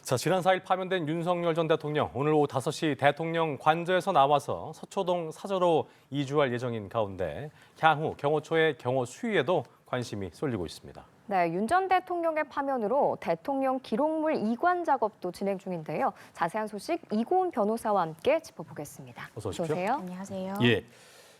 자, 지난 4일 파면된 윤석열 전 대통령, 오늘 오후 5시 대통령 관저에서 나와서 서초동 사저로 이주할 예정인 가운데 향후 경호처의 경호 수위에도 관심이 쏠리고 있습니다. 네, 윤 전 대통령의 파면으로 대통령 기록물 이관 작업도 진행 중인데요. 자세한 소식 이고은 변호사와 함께 짚어보겠습니다. 어서 오십시오. 오세요. 안녕하세요. 예.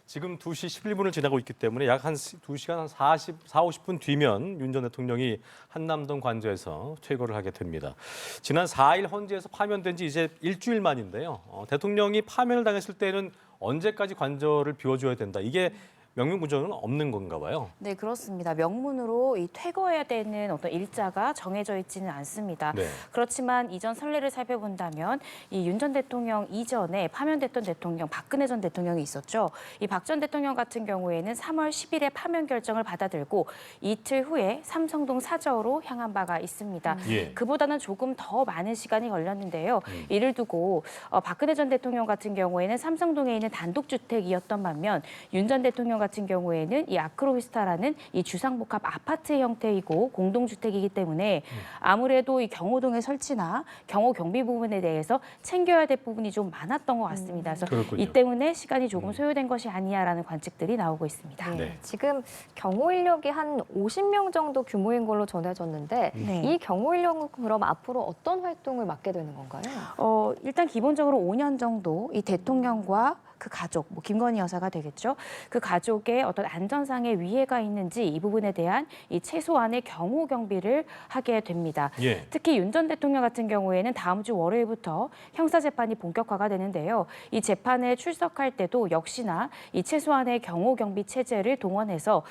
지금 2시 11분을 지나고 있기 때문에 약 한 2시간 한 50분 뒤면 윤 전 대통령이 한남동 관저에서 퇴거를 하게 됩니다. 지난 4일 헌재에서 파면된 지 이제 일주일 만인데요. 대통령이 파면을 당했을 때는 언제까지 관저를 비워줘야 된다. 이게 명문 구조는 없는 건가 봐요. 네, 그렇습니다. 명문으로 이 퇴거해야 되는 어떤 일자가 정해져 있지는 않습니다. 네. 그렇지만 이전 선례를 살펴본다면 이 윤 전 대통령 이전에 파면됐던 대통령 박근혜 전 대통령이 있었죠. 이 박 전 대통령 같은 경우에는 3월 10일에 파면 결정을 받아들고 이틀 후에 삼성동 사저로 향한 바가 있습니다. 예. 그보다는 조금 더 많은 시간이 걸렸는데요. 이를 두고 박근혜 전 대통령 같은 경우에는 삼성동에 있는 단독주택이었던 반면 윤 전 대통령 같은 경우에는 이 아크로비스타라는 이 주상복합 아파트 형태이고 공동주택이기 때문에 아무래도 이 경호동의 설치나 경호 경비 부분에 대해서 챙겨야 될 부분이 좀 많았던 것 같습니다. 그래서 그렇군요. 이 때문에 시간이 조금 소요된 것이 아니냐라는 관측들이 나오고 있습니다. 네. 지금 경호 인력이 한 50명 정도 규모인 걸로 전해졌는데 네. 이 경호 인력은 그럼 앞으로 어떤 활동을 맡게 되는 건가요? 일단 기본적으로 5년 정도 이 대통령과 그 가족, 뭐 김건희 여사가 되겠죠. 그 가족의 어떤 안전상의 위해가 있는지 이 부분에 대한 이 최소한의 경호 경비를 하게 됩니다. 예. 특히 윤 전 대통령 같은 경우에는 다음 주 월요일부터 형사 재판이 본격화가 되는데요. 이 재판에 출석할 때도 역시나 이 최소한의 경호 경비 체제를 동원해서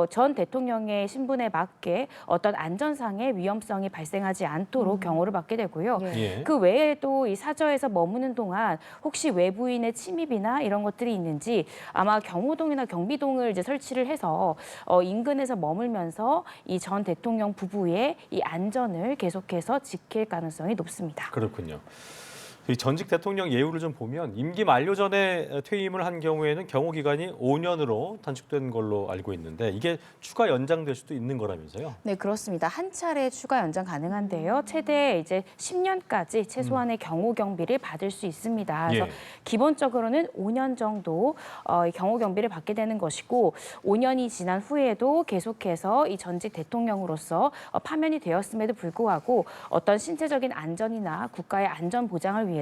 전 대통령의 신분에 맞게 어떤 안전상의 위험성이 발생하지 않도록 경호를 받게 되고요. 예. 그 외에도 이 사저에서 머무는 동안 혹시 외부인의 침입이나 이런 것들이 있는지 아마 경호동이나 경비동을 이제 설치를 해서 인근에서 머물면서 이 전 대통령 부부의 이 안전을 계속해서 지킬 가능성이 높습니다. 그렇군요. 이 전직 대통령 예우를 좀 보면 임기 만료 전에 퇴임을 한 경우에는 경호 기간이 5년으로 단축된 걸로 알고 있는데 이게 추가 연장될 수도 있는 거라면서요? 네, 그렇습니다. 한 차례 추가 연장 가능한데요. 최대 이제 10년까지 최소한의 경호 경비를 받을 수 있습니다. 그래서 예. 기본적으로는 5년 정도 이 경호 경비를 받게 되는 것이고 5년이 지난 후에도 계속해서 이 전직 대통령으로서 파면이 되었음에도 불구하고 어떤 신체적인 안전이나 국가의 안전 보장을 위해서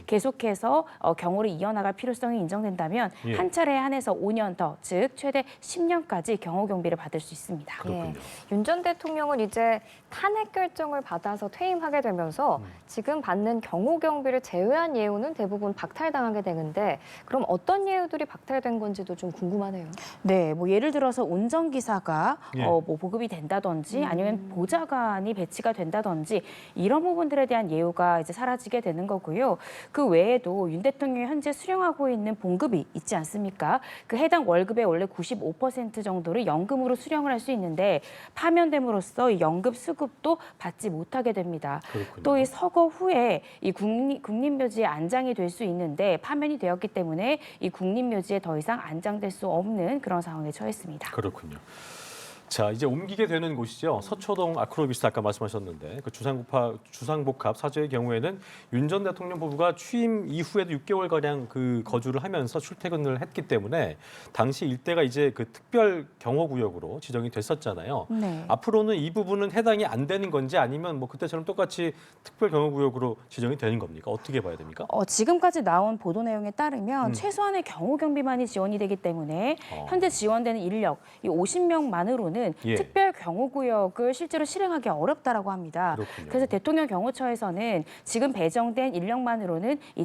계속해서 경호를 이어나갈 필요성이 인정된다면 예. 한 차례에 한해서 5년 더, 즉 최대 10년까지 경호 경비를 받을 수 있습니다. 그렇군요. 윤 전 대통령은 이제 탄핵 결정을 받아서 퇴임하게 되면서 지금 받는 경호 경비를 제외한 예우는 대부분 박탈당하게 되는데 그럼 어떤 예우들이 박탈된 건지도 좀 궁금하네요. 네, 뭐 예를 들어서 운전기사가 예. 뭐 보급이 된다든지 아니면 보좌관이 배치가 된다든지 이런 부분들에 대한 예우가 이제 사라지게 되는 거고요. 그 외에도 윤 대통령이 현재 수령하고 있는 봉급이 있지 않습니까? 그 해당 월급의 원래 95% 정도를 연금으로 수령을 할 수 있는데 파면됨으로써 이 연금 수급도 받지 못하게 됩니다. 그렇군요. 또 이 서거 후에 이 국립묘지에 안장이 될 수 있는데 파면이 되었기 때문에 이 국립묘지에 더 이상 안장될 수 없는 그런 상황에 처했습니다. 그렇군요. 자, 이제 옮기게 되는 곳이죠. 서초동 아크로비스타 아까 말씀하셨는데 그 주상복합 사저의 경우에는 윤 전 대통령 부부가 취임 이후에도 6개월가량 그 거주를 하면서 출퇴근을 했기 때문에 당시 일대가 이제 그 특별 경호구역으로 지정이 됐었잖아요. 네. 앞으로는 이 부분은 해당이 안 되는 건지 아니면 뭐 그때처럼 똑같이 특별 경호구역으로 지정이 되는 겁니까? 어떻게 봐야 됩니까? 지금까지 나온 보도 내용에 따르면 최소한의 경호 경비만이 지원이 되기 때문에 현재 지원되는 인력 이 50명만으로는 예. 특별 경호구역을 실제로 실행하기 어렵다라고 합니다. 그렇군요. 그래서 대통령 경호처에서는 지금 배정된 인력만으로는 이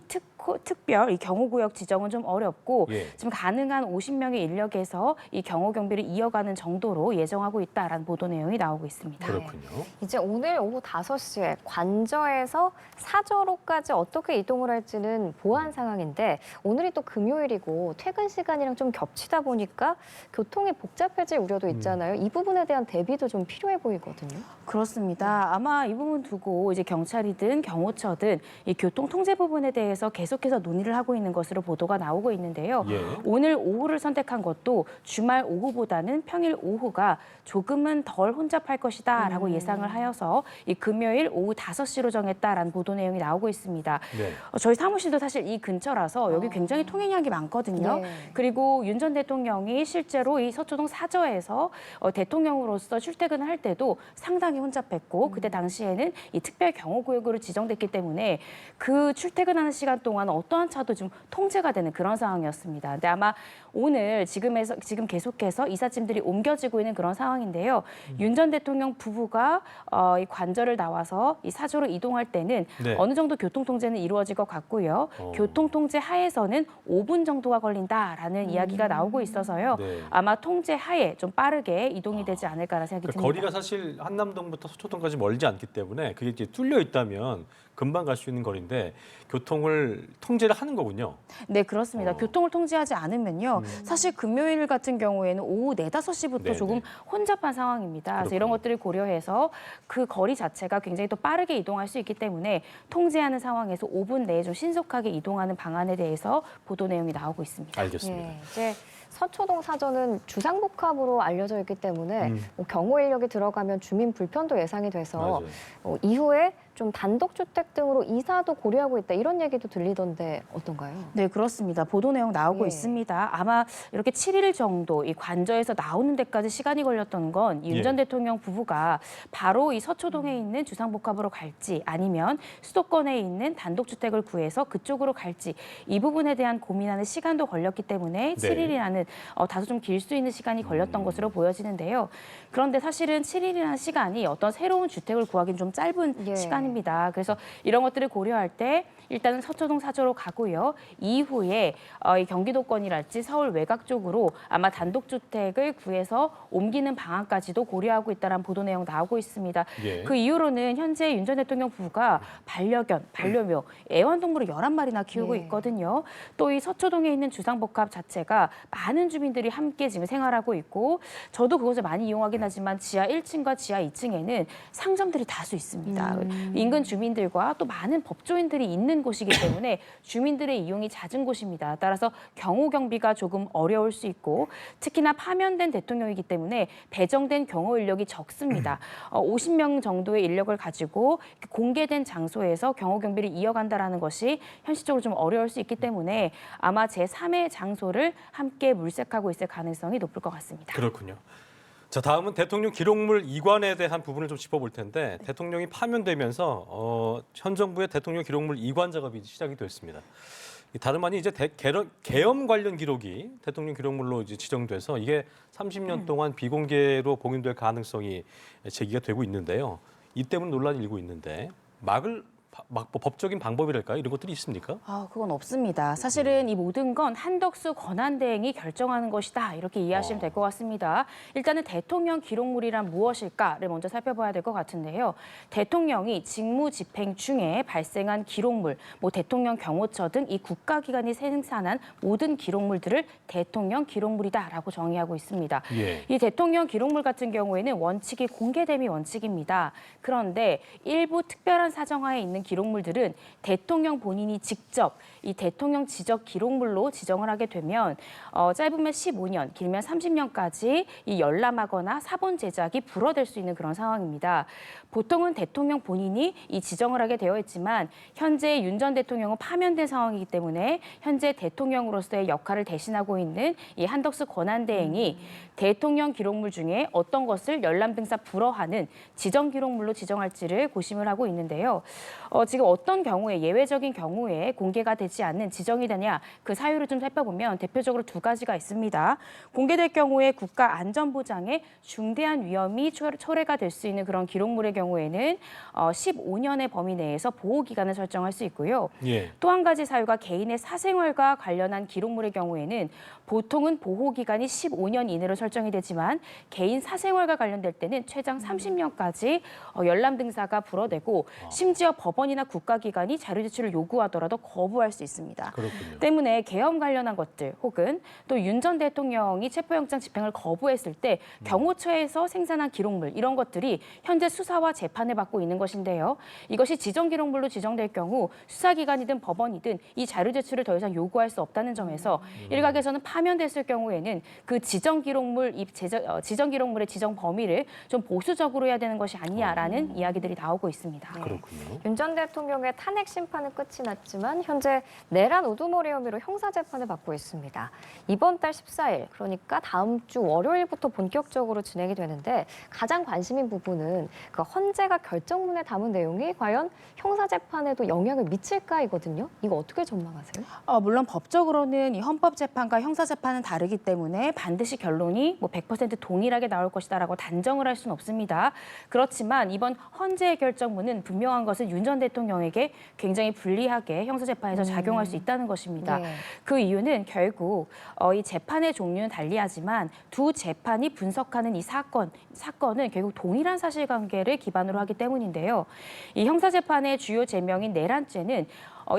특별 이 경호구역 지정은 좀 어렵고 예. 지금 가능한 50명의 인력에서 이 경호 경비를 이어가는 정도로 예정하고 있다라는 보도 내용이 나오고 있습니다. 그렇군요. 이제 오늘 오후 5시에 관저에서 사저로까지 어떻게 이동을 할지는 보안 상황인데 오늘이 또 금요일이고 퇴근 시간이랑 좀 겹치다 보니까 교통이 복잡해질 우려도 있잖아요. 이 부분에 대한 대비도 좀 필요해 보이거든요. 그렇습니다. 아마 이 부분 두고 이제 경찰이든 경호처든 이 교통 통제 부분에 대해서 계속해서 논의를 하고 있는 것으로 보도가 나오고 있는데요. 예. 오늘 오후를 선택한 것도 주말 오후보다는 평일 오후가 조금은 덜 혼잡할 것이다라고 예상을 하여서 이 금요일 오후 5시로 정했다라는 보도 내용이 나오고 있습니다. 네. 저희 사무실도 사실 이 근처라서 여기 굉장히 통행량이 많거든요. 네. 그리고 윤 전 대통령이 실제로 이 서초동 사저에서 대통령으로서 출퇴근을 할 때도 상당히 혼잡했고 그때 당시에는 이 특별 경호구역으로 지정됐기 때문에 그 출퇴근하는 시간 동안 어떠한 차도 좀 통제가 되는 그런 상황이었습니다. 근데 아마 오늘 지금 계속해서 이삿짐들이 옮겨지고 있는 그런 상황인데요. 윤 전 대통령 부부가 이 관저를 나와서 이 사저로 이동할 때는 네. 어느 정도 교통 통제는 이루어질 것 같고요. 교통 통제 하에서는 5분 정도가 걸린다라는 이야기가 나오고 있어서요. 네. 아마 통제 하에 좀 빠르게 이동이 되지 않을까라는 생각이 그 듭니다. 거리가 사실 한남동부터 서초동까지 멀지 않기 때문에 그게 이제 뚫려 있다면 금방 갈 수 있는 거리인데 교통을 통제를 하는 거군요. 네, 그렇습니다. 교통을 통제하지 않으면요. 사실 금요일 같은 경우에는 오후 4, 5시부터 네네. 조금 혼잡한 상황입니다. 그래서 이런 그렇군요. 것들을 고려해서 그 거리 자체가 굉장히 또 빠르게 이동할 수 있기 때문에 통제하는 상황에서 5분 내에 좀 신속하게 이동하는 방안에 대해서 보도 내용이 나오고 있습니다. 알겠습니다. 예, 이제 서초동 사저는 주상복합으로 알려져 있기 때문에 뭐 경호 인력이 들어가면 주민 불편도 예상이 돼서 맞아요. 이후에 좀 단독주택 등으로 이사도 고려하고 있다 이런 얘기도 들리던데 어떤가요? 네, 그렇습니다. 보도 내용 나오고 예. 있습니다. 아마 이렇게 7일 정도 이 관저에서 나오는 데까지 시간이 걸렸던 건 윤 전 예. 대통령 부부가 바로 이 서초동에 있는 주상복합으로 갈지 아니면 수도권에 있는 단독주택을 구해서 그쪽으로 갈지 이 부분에 대한 고민하는 시간도 걸렸기 때문에 네. 7일이라는 다소 좀 길 수 있는 시간이 걸렸던 것으로 보여지는데요. 그런데 사실은 7일이라는 시간이 어떤 새로운 주택을 구하기는 좀 짧은 예. 시간입니다. 그래서 이런 것들을 고려할 때 일단은 서초동 사저로 가고요. 이후에 이 경기도권이랄지 서울 외곽 쪽으로 아마 단독주택을 구해서 옮기는 방안까지도 고려하고 있다는 보도 내용 나오고 있습니다. 예. 그 이후로는 현재 윤 전 대통령 부부가 반려견, 반려묘, 애완동물을 11마리나 키우고 예. 있거든요. 또 이 서초동에 있는 주상복합 자체가 많은 주민들이 함께 지금 생활하고 있고 저도 그곳을 많이 이용하긴 하지만 지하 1층과 지하 2층에는 상점들이 다수 있습니다. 인근 주민들과 또 많은 법조인들이 있는 곳이기 때문에 주민들의 이용이 잦은 곳입니다. 따라서 경호 경비가 조금 어려울 수 있고 특히나 파면된 대통령이기 때문에 배정된 경호 인력이 적습니다. 50명 정도의 인력을 가지고 공개된 장소에서 경호 경비를 이어간다라는 것이 현실적으로 좀 어려울 수 있기 때문에 아마 제3의 장소를 함께 물색하고 있을 가능성이 높을 것 같습니다. 그렇군요. 자, 다음은 대통령 기록물 이관에 대한 부분을 좀 짚어볼 텐데 대통령이 파면되면서 현 정부의 대통령 기록물 이관 작업이 시작이 됐습니다. 다름 아닌 이제 계엄 관련 기록이 대통령 기록물로 이제 지정돼서 이게 30년 동안 비공개로 봉인될 가능성이 제기가 되고 있는데요. 이 때문에 논란이 일고 있는데 뭐 법적인 방법이랄까요? 이런 것들이 있습니까? 그건 없습니다. 사실은 이 모든 건 한덕수 권한대행이 결정하는 것이다. 이렇게 이해하시면 될 것 같습니다. 일단은 대통령 기록물이란 무엇일까를 먼저 살펴봐야 될 것 같은데요. 대통령이 직무 집행 중에 발생한 기록물, 뭐 대통령 경호처 등 이 국가기관이 생산한 모든 기록물들을 대통령 기록물이다라고 정의하고 있습니다. 예. 이 대통령 기록물 같은 경우에는 원칙이 공개됨이 원칙입니다. 그런데 일부 특별한 사정하에 있는 기록물들은 대통령 본인이 직접 이 대통령 지적 기록물로 지정을 하게 되면 짧으면 15년, 길면 30년까지 이 열람하거나 사본 제작이 불허될 수 있는 그런 상황입니다. 보통은 대통령 본인이 이 지정을 하게 되어 있지만 현재 윤 전 대통령은 파면된 상황이기 때문에 현재 대통령으로서의 역할을 대신하고 있는 이 한덕수 권한대행이 대통령 기록물 중에 어떤 것을 열람 등사 불허하는 지정 기록물로 지정할지를 고심을 하고 있는데요. 지금 어떤 경우에 예외적인 경우에 공개가 되지 않는 지정이 되냐 그 사유를 좀 살펴보면 대표적으로 두 가지가 있습니다. 공개될 경우에 국가 안전보장에 중대한 위험이 초래가 될 수 있는 그런 기록물의 경우에는 15년의 범위 내에서 보호기간을 설정할 수 있고요. 예. 또 한 가지 사유가 개인의 사생활과 관련한 기록물의 경우에는 보통은 보호기간이 15년 이내로 설정이 되지만 개인 사생활과 관련될 때는 최장 30년까지 열람 등사가 불허되고 심지어 법원 법원이나 국가기관이 자료 제출을 요구하더라도 거부할 수 있습니다. 그렇군요. 때문에 계엄 관련한 것들 혹은 또 윤 전 대통령이 체포영장 집행을 거부했을 때 경호처에서 생산한 기록물 이런 것들이 현재 수사와 재판을 받고 있는 것인데요. 이것이 지정기록물로 지정될 경우 수사기관이든 법원이든 이 자료 제출을 더 이상 요구할 수 없다는 점에서 일각에서는 파면됐을 경우에는 그 지정기록물의 지정 범위를 좀 보수적으로 해야 되는 것이 아니냐라는 이야기들이 나오고 있습니다. 그렇군요. 윤 전 대통령의 탄핵 심판은 끝이 났지만 현재 내란 우두머리 혐의로 형사 재판을 받고 있습니다. 이번 달 14일, 그러니까 다음 주 월요일부터 본격적으로 진행이 되는데 가장 관심인 부분은 그 헌재가 결정문에 담은 내용이 과연 형사 재판에도 영향을 미칠까이거든요. 이거 어떻게 전망하세요? 물론 법적으로는 이 헌법재판과 형사재판은 다르기 때문에 반드시 결론이 뭐 100% 동일하게 나올 것이다라고 단정을 할 수는 없습니다. 그렇지만 이번 헌재의 결정문은 분명한 것은 윤 전 대통령에게 굉장히 불리하게 형사재판에서 작용할 수 있다는 것입니다. 네. 그 이유는 결국 이 재판의 종류는 달리하지만 두 재판이 분석하는 이 사건은 결국 동일한 사실관계를 기반으로 하기 때문인데요. 이 형사재판의 주요 제명인 내란죄는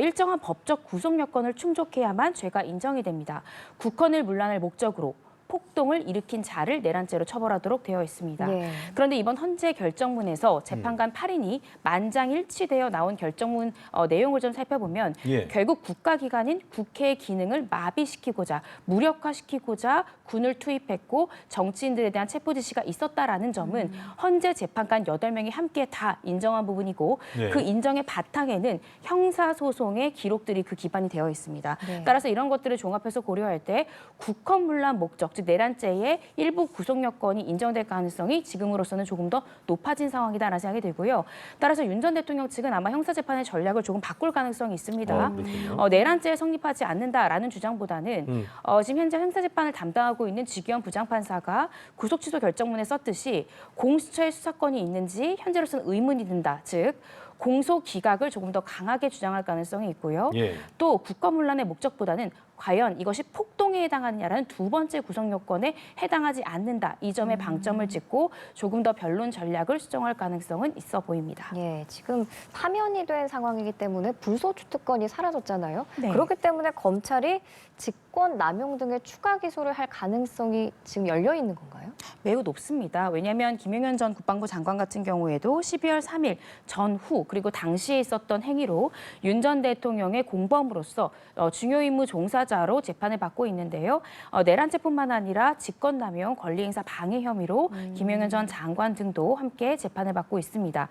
일정한 법적 구속 요건을 충족해야만 죄가 인정이 됩니다. 국헌을 문란할 목적으로 폭동을 일으킨 자를 내란죄로 처벌하도록 되어 있습니다. 예. 그런데 이번 헌재 결정문에서 재판관 8인이 만장일치되어 나온 결정문 내용을 좀 살펴보면 예. 결국 국가기관인 국회의 기능을 마비시키고자 무력화시키고자 군을 투입했고 정치인들에 대한 체포 지시가 있었다라는 점은 헌재 재판관 8명이 함께 다 인정한 부분이고 네. 그 인정의 바탕에는 형사소송의 기록들이 그 기반이 되어 있습니다. 네. 따라서 이런 것들을 종합해서 고려할 때 국헌문란 목적, 즉 내란죄의 일부 구속 요건이 인정될 가능성이 지금으로서는 조금 더 높아진 상황이다라는 생각이 들고요. 따라서 윤 전 대통령 측은 아마 형사재판의 전략을 조금 바꿀 가능성이 있습니다. 그렇군요. 내란죄에 성립하지 않는다라는 주장보다는 지금 현재 형사재판을 담당하고 있는 지기현 부장판사가 구속 취소 결정문에 썼듯이 공수처의 수사권이 있는지 현재로서는 의문이 든다. 즉 공소 기각을 조금 더 강하게 주장할 가능성이 있고요. 예. 또 국가문란의 목적보다는 과연 이것이 폭동에 해당하느냐라는 두 번째 구성 요건에 해당하지 않는다. 이 점에 방점을 찍고 조금 더 변론 전략을 수정할 가능성은 있어 보입니다. 예, 지금 파면이 된 상황이기 때문에 불소추 특권이 사라졌잖아요. 네. 그렇기 때문에 검찰이 직권 남용 등의 추가 기소를 할 가능성이 지금 열려 있는 건가요? 매우 높습니다. 왜냐하면 김용현 전 국방부 장관 같은 경우에도 12월 3일 전후 그리고 당시에 있었던 행위로 윤 전 대통령의 공범으로서 중요 임무 종사자로 재판을 받고 있는데요. 내란죄뿐만 아니라 직권남용, 권리행사 방해 혐의로 김용현 전 장관 등도 함께 재판을 받고 있습니다.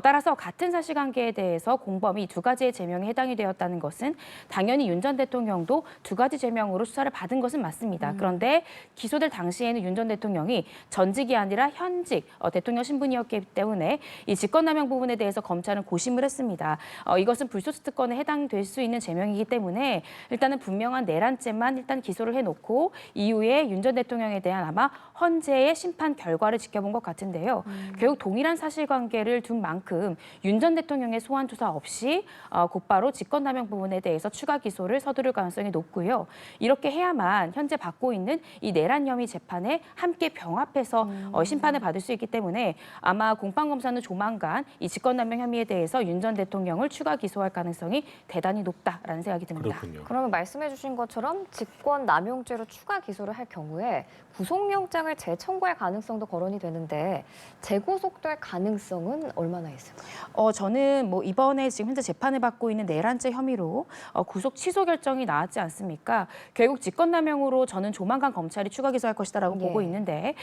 따라서 같은 사실관계에 대해서 공범이 두 가지의 제명에 해당이 되었다는 것은 당연히 윤 전 대통령도 두 가지 제명으로 수사를 받은 것은 맞습니다. 그런데 기소될 당시에는 윤 전 대통령이 전직이 아니라 현직 대통령 신분이었기 때문에 이 직권남용 부분에 대해서 검찰은 고심을 했습니다. 이것은 불소추 특권에 해당될 수 있는 제명이기 때문에 일단은 분명한 내란죄만 일단 기소를 해놓고 이후에 윤 전 대통령에 대한 아마 헌재의 심판 결과를 지켜본 것 같은데요. 결국 동일한 사실관계를 둔 만큼 윤 전 대통령의 소환 조사 없이 곧바로 직권남용 부분에 대해서 추가 기소를 서두를 가능성이 높고요. 이렇게 해야만 현재 받고 있는 이 내란 혐의 재판에 함께 병합해서 심판을 받을 수 있기 때문에 아마 공판검사는 조만간 이 직권남용 혐의에 대해서 윤 전 대통령을 추가 기소할 가능성이 대단히 높다라는 생각이 듭니다. 그렇군요. 그러면 말씀해 주신 것처럼 직권 남용죄로 추가 기소를 할 경우에 구속영장을 재청구할 가능성도 거론이 되는데 재구속될 가능성은 얼마나 있을까요? 저는 뭐 이번에 지금 현재 재판을 받고 있는 내란죄 혐의로 구속 취소 결정이 나왔지 않습니까? 결국 직권남용으로 저는 조만간 검찰이 추가 기소할 것이다라고 예. 보고 있는데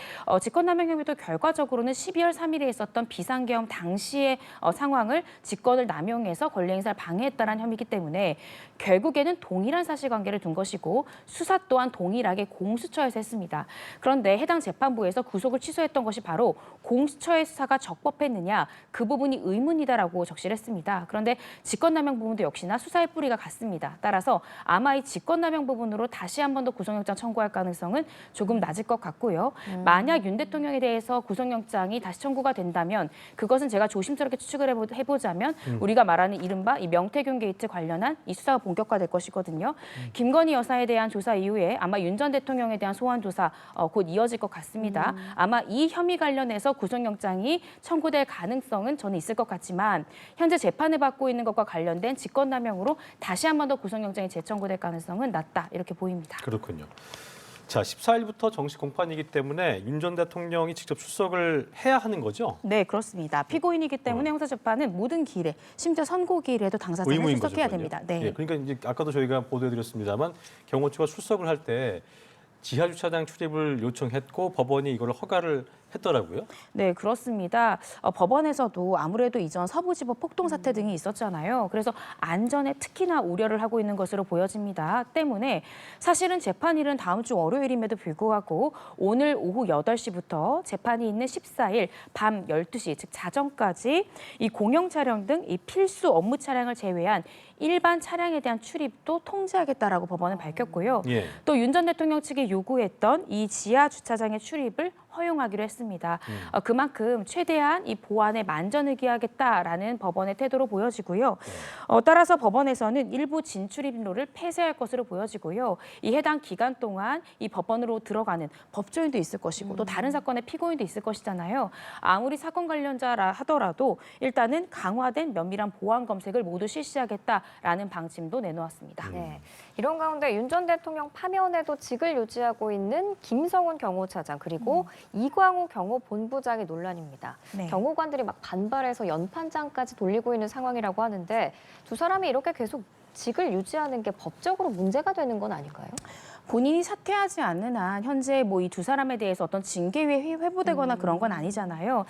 직권남용 혐의도 결과적으로는 12월 3일에 있었던 비상계엄 당시의 상황을 직권을 남용해서 권리행사를 방해했다는 혐의이기 때문에 결국에는 동일한 사실관계를 둔 것이고 수사 또한 동일하게 공수처에서 했습니다. 그런데 해당 재판부에서 구속을 취소했던 것이 바로 공수처의 수사가 적법했느냐 그 부분이 의문이다라고 적시를 했습니다. 그런데 직권남용 부분도 역시나 수사의 뿌리가 같습니다. 따라서 아마 이 직권남용 부분으로 다시 한 번 더 구속영장 청구할 가능성은 조금 낮을 것 같고요. 만약 윤 대통령에 대해서 구속영장이 다시 청구가 된다면 그것은 제가 조심스럽게 추측을 해보자면 우리가 말하는 이른바 이 명태균 게이트 관련한 이 수사가 본격화될 것이거든요. 김건희 여사에 대한 조사 이후에 아마 윤 전 대통령에 대한 소환 조사 곧 이어질 것 같습니다. 아마 이 혐의 관련해서 구속영장이 청구될 가능성은 저는 있을 것 같지만 현재 재판을 받고 있는 것과 관련된 직권남용으로 다시 한 번 더 구속영장이 재청구될 가능성은 낮다 이렇게 보입니다. 그렇군요. 자, 14일부터 정식 공판이기 때문에 윤 전 대통령이 직접 출석을 해야 하는 거죠? 네, 그렇습니다. 피고인이기 때문에 형사재판은 모든 기일에, 심지어 선고기일에도 당사자는 의무인 출석해야 거죠, 됩니다. 네. 예, 그러니까 이제 아까도 저희가 보도해드렸습니다만 경호처가 출석을 할 때 지하 주차장 출입을 요청했고 법원이 이걸 허가를 했더라고요. 네, 그렇습니다. 법원에서도 아무래도 이전 서부지법 폭동 사태 등이 있었잖아요. 그래서 안전에 특히나 우려를 하고 있는 것으로 보여집니다. 때문에 사실은 재판일은 다음 주 월요일임에도 불구하고 오늘 오후 8시부터 재판이 있는 14일 밤 12시, 즉 자정까지 이 공영 차량 등 이 필수 업무 차량을 제외한 일반 차량에 대한 출입도 통제하겠다라고 법원은 밝혔고요. 예. 또 윤 전 대통령 측이 요구했던 이 지하 주차장의 출입을 허용하기로 했습니다. 그만큼 최대한 이 보안에 만전을 기하겠다라는 법원의 태도로 보여지고요. 따라서 법원에서는 일부 진출입로를 폐쇄할 것으로 보여지고요. 이 해당 기간 동안 이 법원으로 들어가는 법조인도 있을 것이고 또 다른 사건의 피고인도 있을 것이잖아요. 아무리 사건 관련자라 하더라도 일단은 강화된 면밀한 보안 검색을 모두 실시하겠다라는 방침도 내놓았습니다. 네. 이런 가운데 윤 전 대통령 파면에도 직을 유지하고 있는 김성훈 경호차장 그리고 이광우 경호본부장의 논란입니다. 네. 경호관들이 막 반발해서 연판장까지 돌리고 있는 상황이라고 하는데 두 사람이 이렇게 계속 직을 유지하는 게 법적으로 문제가 되는 건 아닐까요? 본인이 사퇴하지 않는 한 현재 뭐 이 두 사람에 대해서 어떤 징계위 회부되거나 그런 건 아니잖아요.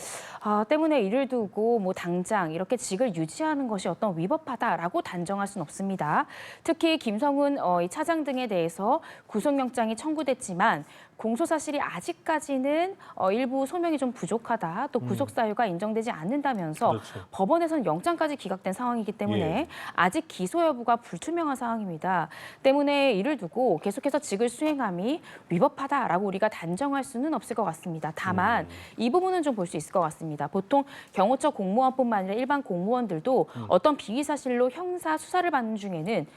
때문에 이를 두고 뭐 당장 이렇게 직을 유지하는 것이 어떤 위법하다라고 단정할 수는 없습니다. 특히 김성훈 이 차장 등에 대해서 구속영장이 청구됐지만 공소 사실이 아직까지는 일부 소명이 좀 부족하다. 또 구속 사유가 인정되지 않는다면서 그렇죠. 법원에서는 영장까지 기각된 상황이기 때문에 예. 아직 기소 여부가 불투명한 상황입니다. 때문에 이를 두고 계속해서 직을 수행함이 위법하다라고 우리가 단정할 수는 없을 것 같습니다. 다만 이 부분은 좀 볼 수 있을 것 같습니다. 보통 경호처 공무원뿐만 아니라 일반 공무원들도 어떤 비위 사실로 형사 수사를 받는 중에는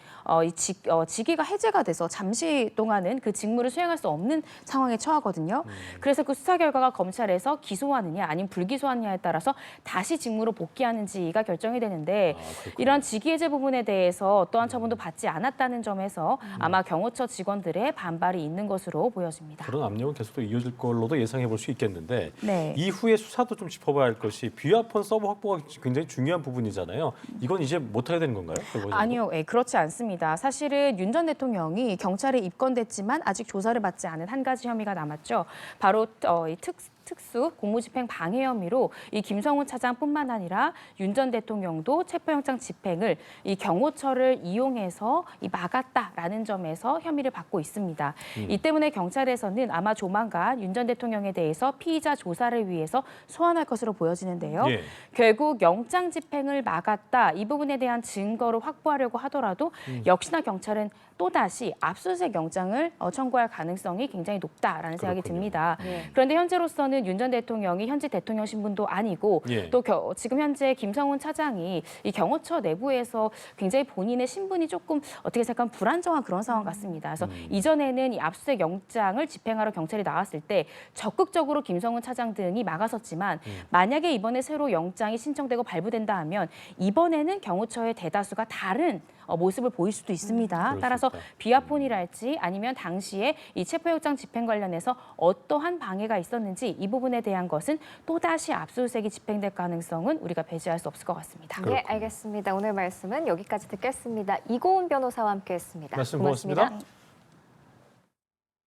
직위가 해제가 돼서 잠시 동안은 그 직무를 수행할 수 없는 상황에 처하거든요. 그래서 그 수사 결과가 검찰에서 기소하느냐 아니면 불기소하느냐에 따라서 다시 직무로 복귀하는지가 결정이 되는데 이런 직위 해제 부분에 대해서 어떠한 처분도 받지 않았다는 점에서 아마 경호처 직원들의 반발이 있는 것으로 보여집니다. 그런 압력은 계속 또 이어질 걸로도 예상해 볼 수 있겠는데 네. 이후에 수사도 좀 짚어봐야 할 것이 비화폰 서버 확보가 굉장히 중요한 부분이잖아요. 이건 이제 못하게 되는 건가요? 결과적으로? 아니요, 그렇지 않습니다. 사실은 윤 전 대통령이 경찰에 입건됐지만 아직 조사를 받지 않은 한 가지 혐의가 남았죠. 바로 이 특수 공무집행 방해 혐의로 이 김성훈 차장뿐만 아니라 윤 전 대통령도 체포영장 집행을 이 경호처를 이용해서 막았다라는 점에서 혐의를 받고 있습니다. 이 때문에 경찰에서는 아마 조만간 윤 전 대통령에 대해서 피의자 조사를 위해서 소환할 것으로 보여지는데요. 예. 결국 영장 집행을 막았다 이 부분에 대한 증거를 확보하려고 하더라도 역시나 경찰은 또다시 압수수색 영장을 청구할 가능성이 굉장히 높다라는 생각이 그렇군요. 듭니다. 예. 그런데 현재로서는 윤 전 대통령이 현직 대통령 신분도 아니고 예. 또 지금 현재 김성훈 차장이 이 경호처 내부에서 굉장히 본인의 신분이 조금 어떻게 생각하면 불안정한 그런 상황 같습니다. 그래서 이전에는 이 압수수색 영장을 집행하러 경찰이 나왔을 때 적극적으로 김성훈 차장 등이 막았었지만 만약에 이번에 새로 영장이 신청되고 발부된다 하면 이번에는 경호처의 대다수가 다른 모습을 보일 수도 있습니다. 그럴 수 따라서 있다. 비화폰이랄지 아니면 당시에 이 체포영장 집행 관련해서 어떠한 방해가 있었는지 이 부분에 대한 것은 또다시 압수수색이 집행될 가능성은 우리가 배제할 수 없을 것 같습니다. 네, 알겠습니다. 오늘 말씀은 여기까지 듣겠습니다. 이고은 변호사와 함께했습니다. 말씀 고맙습니다.